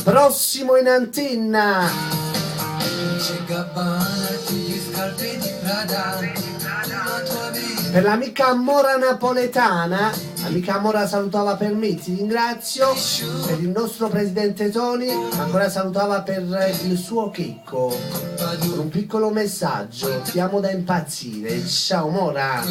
Prossimo in antenna. Per l'amica Mora napoletana, l'amica Mora salutava per me, ti ringrazio. Per il nostro presidente Tony, ancora salutava per il suo chicco, con un piccolo messaggio: ti amo da impazzire. Ciao Mora.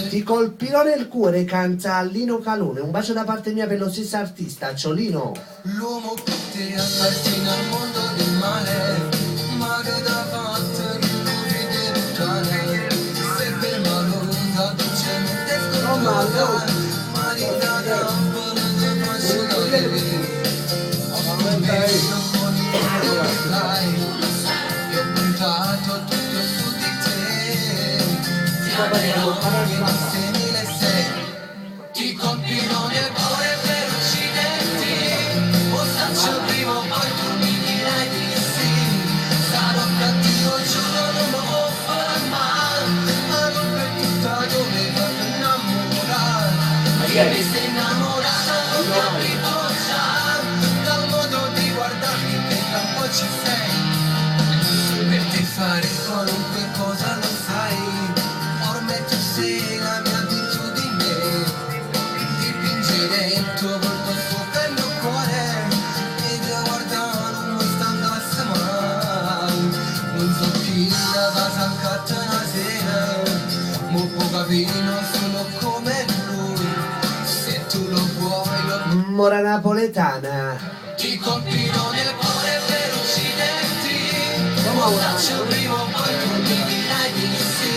Ti colpirò nel cuore, canta Lino Calone. Un bacio da parte mia per lo stesso artista, Ciolino. L'uomo che ti appartiene al mondo del male, mare da battere, vide lontane, se per malosa dolcemente sconvolta, maritata un po' di facilità, io ho puntato tutto su di te, ti colpirò nel cuore per ucciderti, ostaggio prima o poi tu mi dirai di sì, sarò cattivo giuro non lo farò mai, ma non per tutta dove vado a innamorare, che mi sei innamorata non capito già, dal modo di guardarti che da un po' ci sei, per te fare qualunque cosa lo sai, ormai tu sei la mia abitudine, dipingere il tuo volto sopra il mio cuore e da guardare non mi stancasse mai, non so chi la va a una sera, ma può capire non sono come lui, se tu lo vuoi lo Mora napoletana. ti colpirò nel cuore per ucciderti, ostaggio prima o poi tu mi dirai di sì,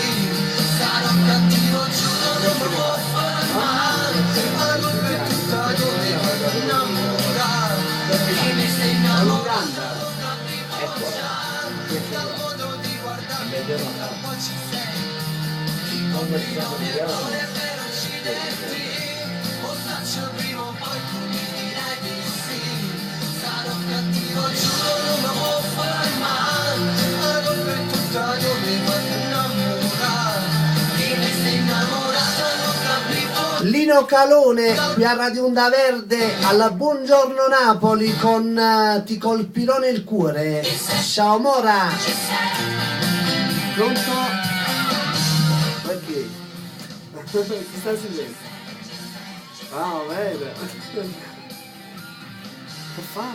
sarò cattivo giuro non lo farò mai, ma non per tutta dove vado a innamorare, che mi sei innamorata non capivo già, dal modo di guardarmi che da un po' ci sei, ti colpirò nel cuore per ucciderti, ostaggio prima o poi tu mi dirai di sì, sarò cattivo giuro non lo può fare mai, ma non per tutta dove vado a innamorare, che mi sei innamorata non capivo. Lino Calone qui a Radio Onda Verde alla Buongiorno Napoli con Ti colpirò nel cuore. Ciao Mora. Pronto? Perché? Chi sta silenzio? Ah, bene. Che fa?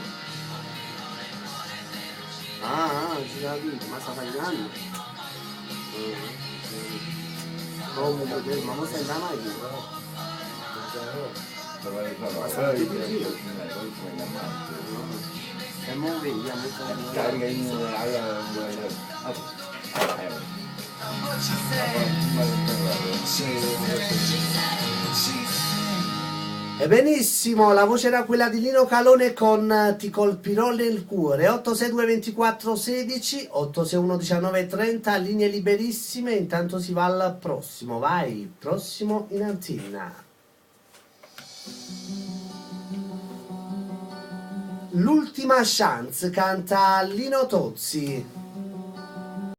Ah, ci l'ha vinto, ma sta facendo? Ma non sei da mai? Ma sta di giro. E mo vediamo Carica in E benissimo, la voce era quella di Lino Calone con Ti colpirò nel cuore. 862 24 16 861 19 30, linee liberissime. Intanto si va al prossimo. Vai, prossimo in antenna. L'ultima chance, canta Lino Tozzi.